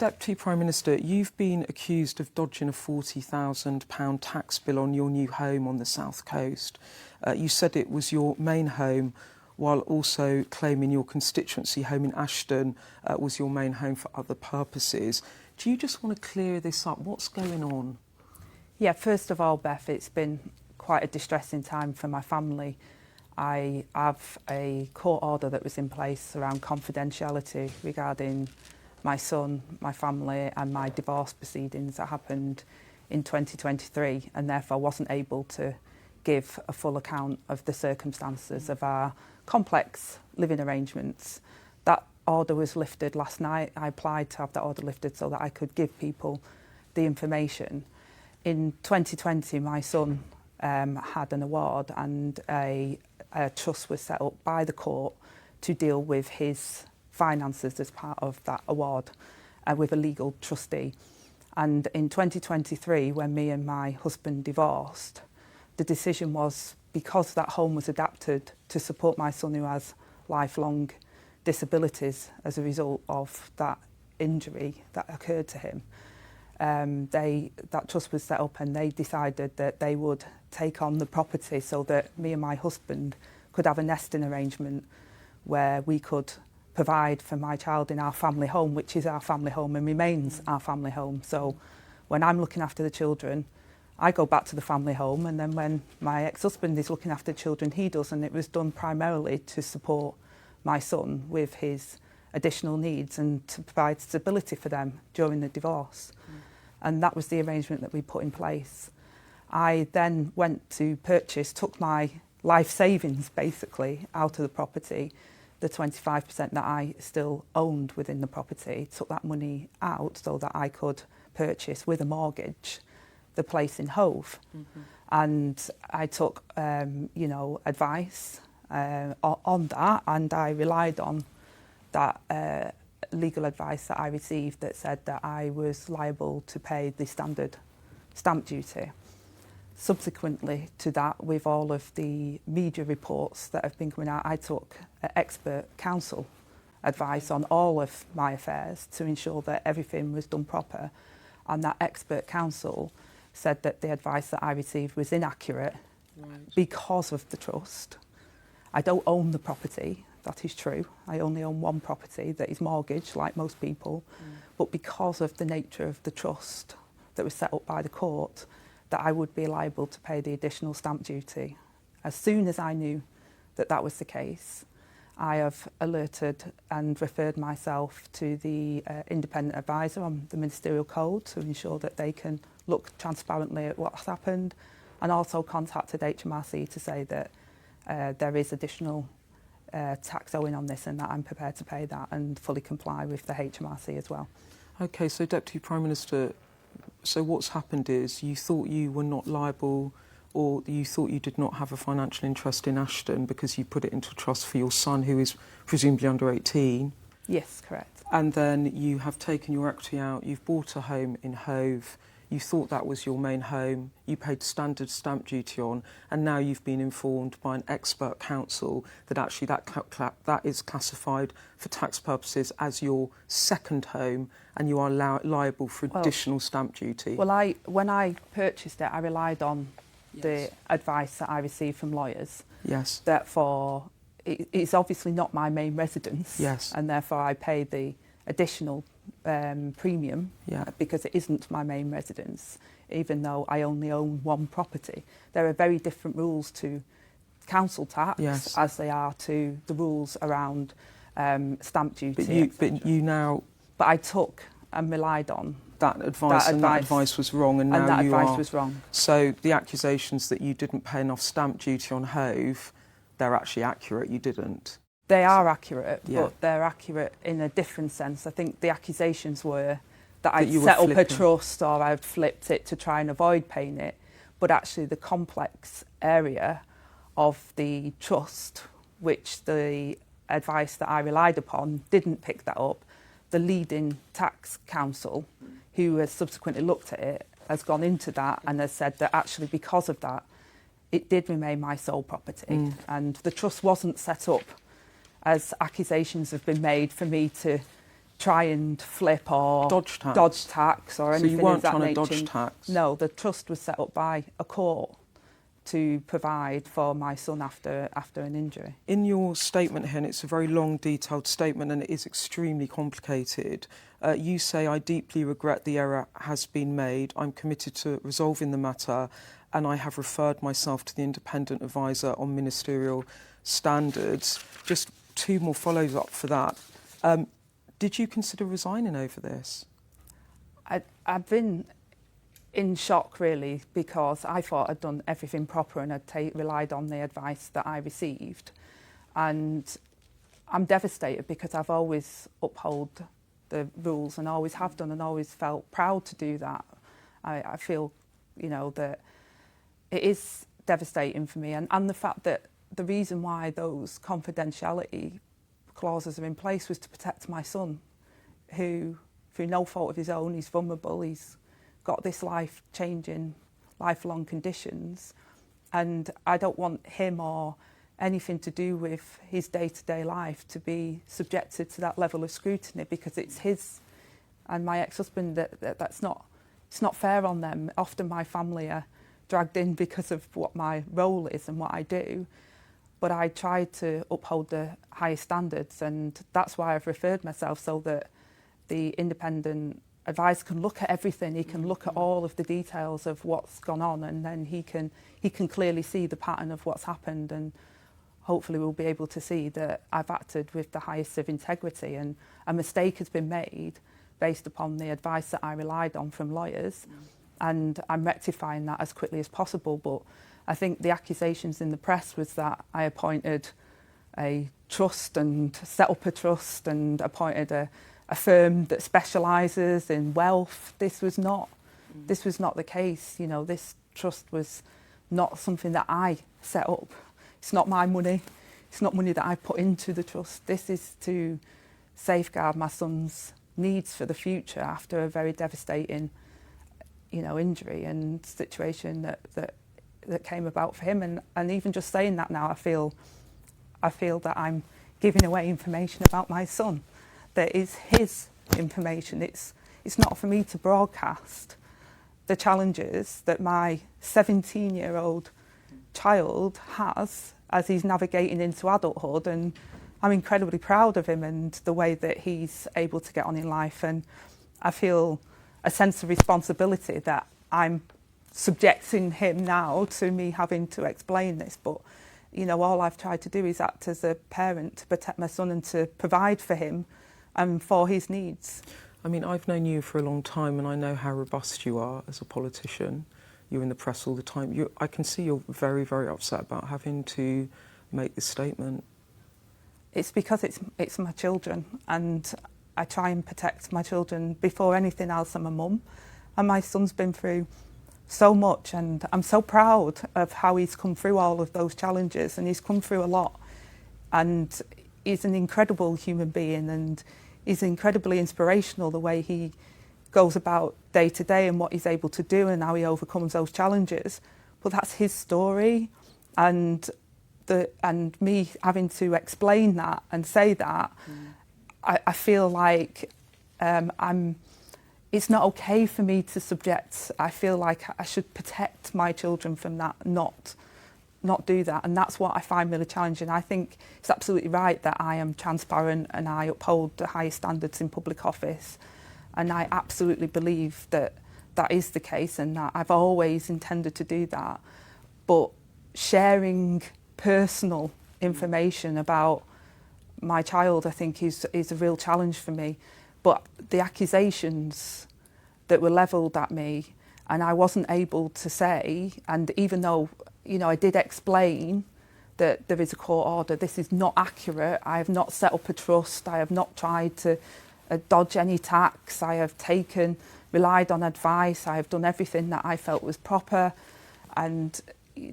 Deputy Prime Minister, you've been accused of dodging a £40,000 tax bill on your new home on the South Coast. You said it was your main home, while also claiming your constituency home in Ashton was your main home for other purposes. Do you just want to clear this up? What's going on? Yeah, first of all, Beth, it's been quite a distressing time for my family. I have a court order that was in place around confidentiality regarding my son, my family and my divorce proceedings that happened in 2023, and therefore wasn't able to give a full account of the circumstances of our complex living arrangements. That order was lifted last night. I applied to have that order lifted so that I could give people the information. In 2020, my son had an award, and a trust was set up by the court to deal with his finances as part of that award with a legal trustee. And in 2023, when me and my husband divorced, the decision was, because that home was adapted to support my son who has lifelong disabilities as a result of that injury that occurred to him, that trust was set up, and they decided that they would take on the property so that me and my husband could have a nesting arrangement where we could provide for my child in our family home, which is our family home and remains our family home. So when I'm looking after the children, I go back to the family home, and then when my ex-husband is looking after the children, he does, and it was done primarily to support my son with his additional needs and to provide stability for them during the divorce. And that was the arrangement that we put in place. I then went to purchase, took my life savings basically out of the property, the 25% that I still owned within the property, took that money out so that I could purchase with a mortgage the place in Hove. And I took, advice on that, and I relied on that legal advice that I received that said that I was liable to pay the standard stamp duty. Subsequently to that, with all of the media reports that have been coming out, I took expert counsel advice on all of my affairs to ensure that everything was done proper. And that expert counsel said that the advice that I received was inaccurate because of the trust. I don't own the property. That is true. I only own one property that is mortgaged, like most people. But because of the nature of the trust that was set up by the court, that I would be liable to pay the additional stamp duty. As soon as I knew that that was the case, I have alerted and referred myself to the independent advisor on the ministerial code to ensure that they can look transparently at what's happened, and also contacted HMRC to say that there is additional tax owing on this, and that I'm prepared to pay that and fully comply with the HMRC as well. OK, so Deputy Prime Minister, so what's happened is you thought you were not liable, or you thought you did not have a financial interest in Ashton because you put it into trust for your son, who is presumably under 18. Yes, correct. And then you have taken your equity out, you've bought a home in Hove, you thought that was your main home, you paid standard stamp duty on, and now you've been informed by an expert counsel that actually that is classified for tax purposes as your second home, and you are liable for additional stamp duty. Well, when I purchased it, I relied on the advice that I received from lawyers. Yes. Therefore, it's obviously not my main residence. Yes. And therefore, I pay the additional premium because it isn't my main residence, even though I only own one property. There are very different rules to council tax as they are to the rules around stamp duty. But I took and relied on that advice, and that advice was wrong, and now that you advice are. Was wrong. So the accusations that you didn't pay enough stamp duty on Hove, they're actually accurate. You didn't. They are accurate, but they're accurate in a different sense. I think the accusations were that I'd set up a trust or I'd flipped it to try and avoid paying it. But actually the complex area of the trust, which the advice that I relied upon didn't pick that up, the leading tax counsel, who has subsequently looked at it, has gone into that and has said that actually because of that, it did remain my sole property. And the trust wasn't set up, as accusations have been made, for me to try and flip or dodge tax or anything so you weren't of that trying nature. to dodge tax? No, the trust was set up by a court to provide for my son after an injury. In your statement here, and it's a very long, detailed statement, and it is extremely complicated, you say, "I deeply regret the error has been made. I'm committed to resolving the matter, and I have referred myself to the independent advisor on ministerial standards." Just two more follows up for that. Did you consider resigning over this? I've been in shock, really, because I thought I'd done everything proper and I'd relied on the advice that I received. And I'm devastated because I've always upheld the rules and always have done and always felt proud to do that. I feel, that it is devastating for me. And the fact that the reason why those confidentiality clauses are in place was to protect my son, who, through no fault of his own, he's vulnerable, he's got this life-changing, lifelong conditions, and I don't want him or anything to do with his day-to-day life to be subjected to that level of scrutiny, because it's his and my ex-husband it's not fair on them. Often my family are dragged in because of what my role is and what I do, but I try to uphold the highest standards, and that's why I've referred myself, so that the independent advisor can look at everything. He can look at all of the details of what's gone on, and then he can clearly see the pattern of what's happened, and hopefully we'll be able to see that I've acted with the highest of integrity, and a mistake has been made based upon the advice that I relied on from lawyers, and I'm rectifying that as quickly as possible. But I think the accusations in the press was that I appointed a trust and set up a trust and appointed a firm that specialises in wealth. This was not the case. This trust was not something that I set up. It's not my money. It's not money that I put into the trust. This is to safeguard my son's needs for the future after a very devastating, injury and situation that came about for him. And even just saying that now, I feel that I'm giving away information about my son that is his information. It's not for me to broadcast the challenges that my 17-year-old child has as he's navigating into adulthood, and I'm incredibly proud of him and the way that he's able to get on in life, and I feel a sense of responsibility that I'm subjecting him now to me having to explain this. But all I've tried to do is act as a parent to protect my son and to provide for him and for his needs. I mean, I've known you for a long time, and I know how robust you are as a politician. You're in the press all the time. I can see you're very, very upset about having to make this statement. It's because it's my children, and I try and protect my children before anything else. I'm a mum, and my son's been through so much, and I'm so proud of how he's come through all of those challenges, and he's come through a lot, and he's an incredible human being, and he's incredibly inspirational the way he goes about day to day and what he's able to do and how he overcomes those challenges. But that's his story, and me having to explain that and say that, I feel like it's not okay for me to subject. I feel like I should protect my children from that, not do that, and that's what I find really challenging. I think it's absolutely right that I am transparent and I uphold the highest standards in public office, and I absolutely believe that that is the case and that I've always intended to do that. But sharing personal information about my child, I think, is a real challenge for me. But the accusations that were levelled at me, and I wasn't able to say, and even though I did explain that there is a court order, this is not accurate. I have not set up a trust. I have not tried to dodge any tax. I have relied on advice. I have done everything that I felt was proper, and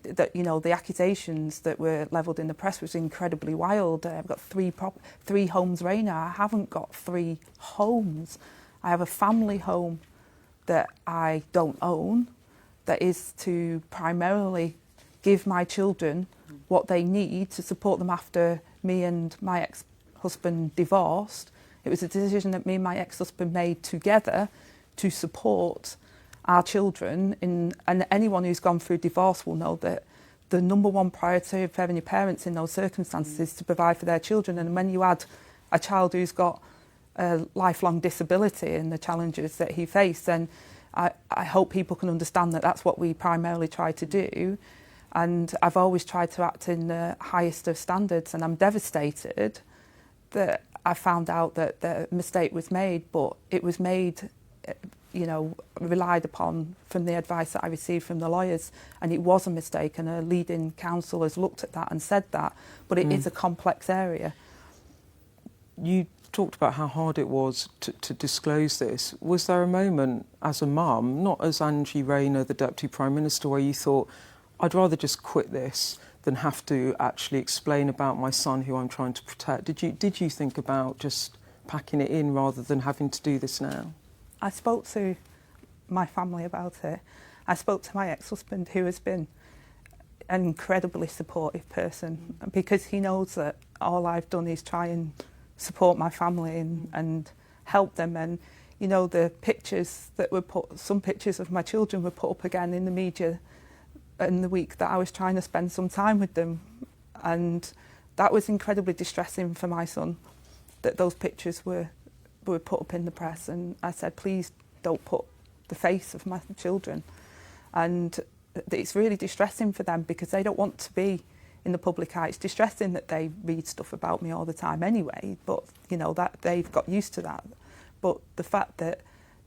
that the accusations that were levelled in the press was incredibly wild. I've got three homes, Rayner. I haven't got 3 homes. I have a family home that I don't own, that is to primarily give my children what they need to support them after me and my ex-husband divorced. It was a decision that me and my ex-husband made together to support our children. And anyone who's gone through divorce will know that the number one priority of having your parents in those circumstances is to provide for their children. And when you add a child who's got a lifelong disability and the challenges that he faced, then I hope people can understand that that's what we primarily try to do. And I've always tried to act in the highest of standards, and I'm devastated that I found out that the mistake was made, but it was made, relied upon from the advice that I received from the lawyers, and it was a mistake, and a leading counsel has looked at that and said that, but it is a complex area. You talked about how hard it was to disclose this. Was there a moment as a mum, not as Angie Rayner, the Deputy Prime Minister, where you thought, I'd rather just quit this than have to actually explain about my son who I'm trying to protect? Did you think about just packing it in rather than having to do this now? I spoke to my family about it. I spoke to my ex-husband, who has been an incredibly supportive person, because he knows that all I've done is try and support my family and help them. And the pictures that were some pictures of my children were put up again in the media in the week that I was trying to spend some time with them, and that was incredibly distressing for my son, that those pictures were put up in the press. And I said, please don't put the face of my children. And it's really distressing for them, because they don't want to be in the public eye. It's distressing that they read stuff about me all the time anyway, but that they've got used to that. But the fact that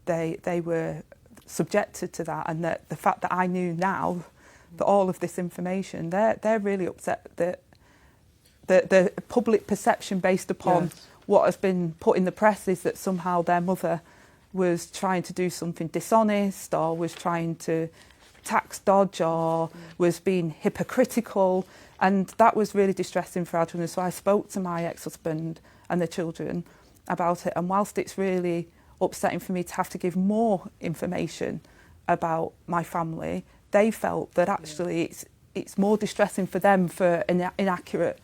they were subjected to that, and that the fact that I knew now that all of this information, they're really upset that the public perception based upon what has been put in the press is that somehow their mother was trying to do something dishonest, or was trying to tax dodge, or was being hypocritical. And that was really distressing for our children. So I spoke to my ex-husband and the children about it. And whilst it's really upsetting for me to have to give more information about my family, they felt that actually it's more distressing for them for inaccurate,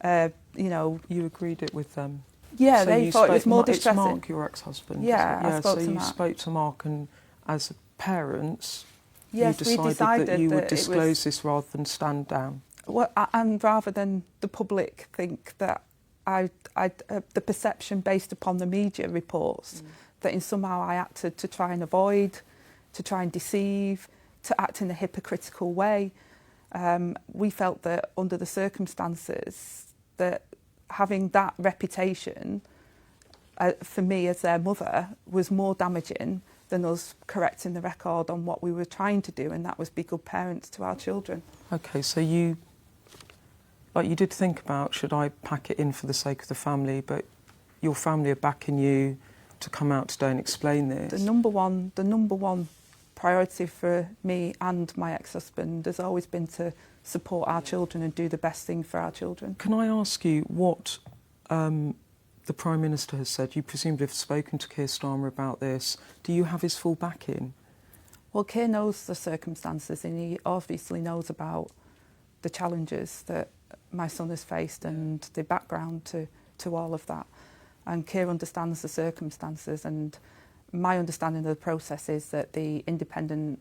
You agreed it with them? Yeah, so they thought it was more distressing. It's Mark, your ex-husband? Yeah, I spoke to So Mark. you spoke to Mark, and as parents, yes, you we decided that you would that disclose this rather than stand down? Well, and rather than the public think that the perception based upon the media reports, that in somehow I acted to try and avoid, to try and deceive, to act in a hypocritical way. We felt that under the circumstances, that having that reputation for me as their mother was more damaging than us correcting the record on what we were trying to do, and that was be good parents to our children. Okay, so you did think about, should I pack it in for the sake of the family, but your family are backing you to come out today and explain this. The number one priority for me and my ex-husband has always been to support our children and do the best thing for our children. Can I ask you what the Prime Minister has said? You presumably have spoken to Keir Starmer about this. Do you have his full backing? Well, Keir knows the circumstances, and he obviously knows about the challenges that my son has faced and the background to all of that. And Keir understands the circumstances, and my understanding of the process is that the independent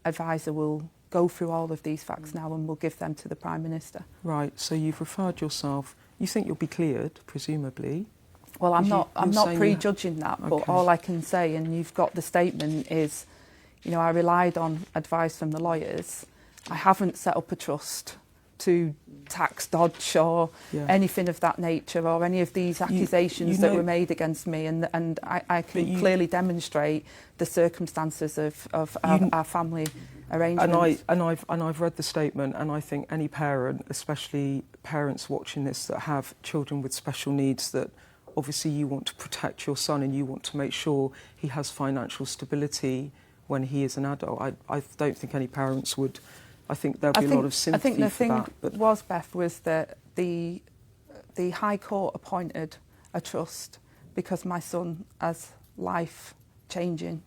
advisor will go through all of these facts now and will give them to the Prime Minister. Right, so you've referred yourself. You think you'll be cleared, presumably? Well, I'm not prejudging that, but Okay. all I can say, and you've got the statement, is, I relied on advice from the lawyers. I haven't set up a trust to tax dodge or anything of that nature, or any of these accusations that were made against me, and I can clearly demonstrate the circumstances of our family arrangements. And I've read the statement, and I think any parent, especially parents watching this that have children with special needs, that obviously you want to protect your son and you want to make sure he has financial stability when he is an adult. I don't think any parents would. I think there'll be a lot of sympathy for that. I think the thing was, Beth, was that the High Court appointed a trust because my son has life-changing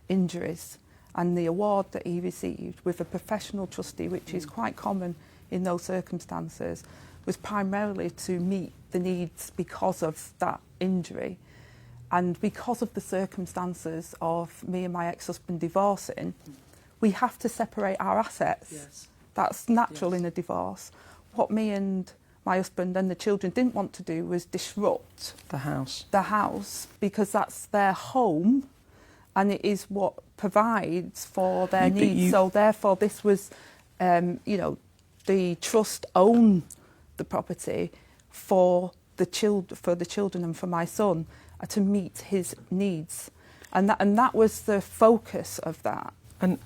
injuries, and the award that he received with a professional trustee, which is quite common in those circumstances, was primarily to meet the needs because of that injury. And because of the circumstances of me and my ex-husband divorcing, we have to separate our assets. Yes. That's natural Yes. in a divorce. What me and my husband and the children didn't want to do was disrupt The house. because that's their home and it is what provides for their needs. So therefore this was, the trust own the property for the children and for my son to meet his needs. And that was the focus of that. And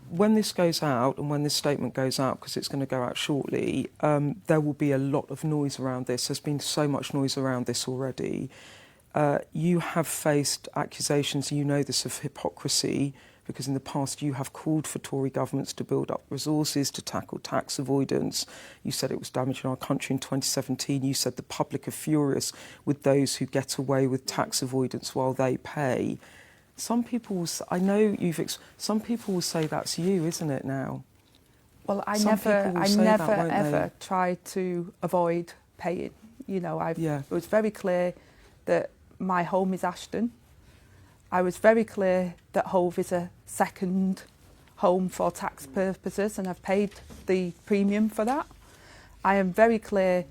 when this goes out and when this statement goes out, because it's going to go out shortly, there will be a lot of noise around this. There's been so much noise around this already. You have faced accusations, you know this, of hypocrisy, because in the past you have called for Tory governments to build up resources to tackle tax avoidance. You said it was damaging our country in 2017. You said the public are furious with those who get away with tax avoidance while they pay. Some people will, some people will say that's you, isn't it now? Well, I never ever tried to avoid paying. It was very clear that my home is Ashton. I was very clear that Hove is a second home for tax purposes and I've paid the premium for that. I am very clear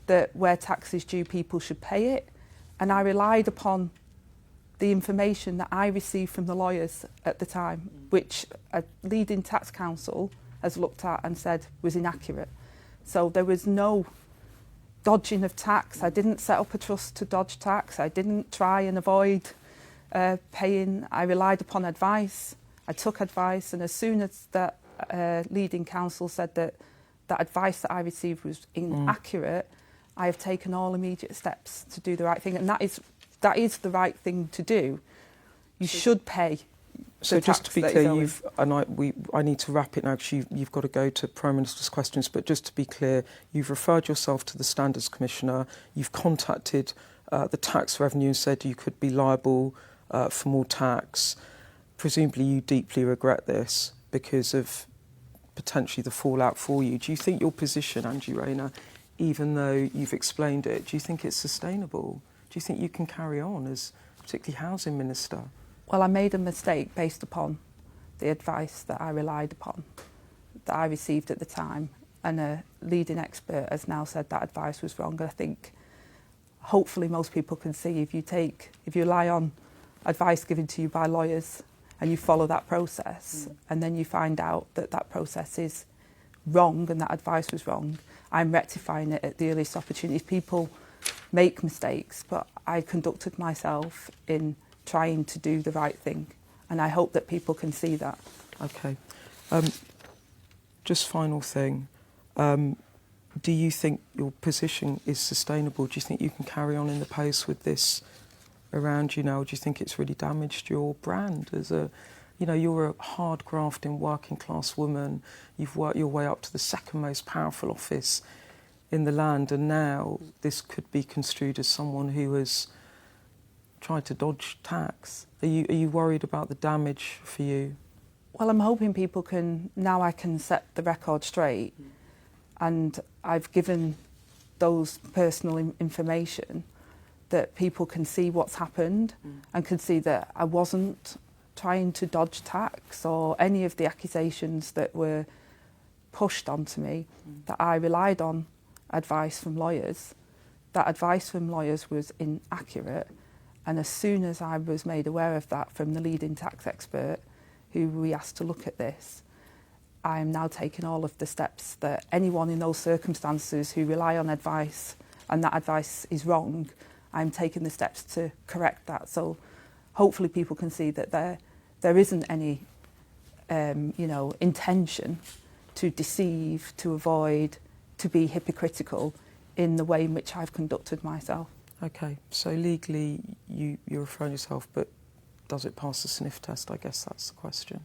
that where tax is due, people should pay it. And I relied upon the information that I received from the lawyers at the time, which a leading tax counsel has looked at and said was inaccurate. So there was no dodging of tax. I didn't set up a trust to dodge tax. I didn't try and avoid paying. I relied upon advice. I took advice, and as soon as that leading counsel said that that advice that I received was inaccurate, I have taken all immediate steps to do the right thing, and that is the right thing to do. You should pay. So just to be clear, I need to wrap it now because you've got to go to Prime Minister's questions, but just to be clear, you've referred yourself to the Standards Commissioner, you've contacted the tax revenue and said you could be liable for more tax. Presumably you deeply regret this because of potentially the fallout for you. Do you think your position, Angie Rayner, even though you've explained it, do you think it's sustainable? Do you think you can carry on as particularly Housing Minister? Well, I made a mistake based upon the advice that I relied upon, that I received at the time, and a leading expert has now said that advice was wrong. I think hopefully most people can see if you rely on advice given to you by lawyers and you follow that process and then you find out that that process is wrong and that advice was wrong, I'm rectifying it at the earliest opportunity. People make mistakes, but I conducted myself in trying to do the right thing, and I hope that people can see that. Okay. Just final thing. Do you think your position is sustainable? Do you think you can carry on in the post with this around you now? Do you think it's really damaged your brand as you're a hard grafting working class woman, you've worked your way up to the second most powerful office in the land, and now this could be construed as someone who has tried to dodge tax. Are you worried about the damage for you? Well, I'm hoping people I can set the record straight, and I've given those personal information that people can see what's happened and can see that I wasn't trying to dodge tax or any of the accusations that were pushed onto me, that I relied on advice from lawyers. That advice from lawyers was inaccurate, and as soon as I was made aware of that from the leading tax expert who we asked to look at this, I am now taking all of the steps that anyone in those circumstances who rely on advice and that advice is wrong, I'm taking the steps to correct that. So hopefully people can see that there isn't any intention to deceive, to avoid, to be hypocritical in the way in which I've conducted myself. Okay, so legally you're referring yourself, but does it pass the sniff test? I guess that's the question.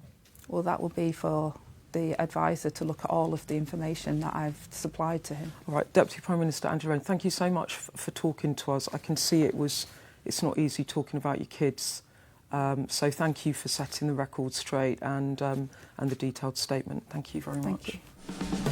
Well, that will be for the advisor to look at all of the information that I've supplied to him. All right, Deputy Prime Minister Angie Rayner, thank you so much for talking to us. I can see it's not easy talking about your kids, so thank you for setting the record straight and the detailed statement. Thank you very much. Thank you.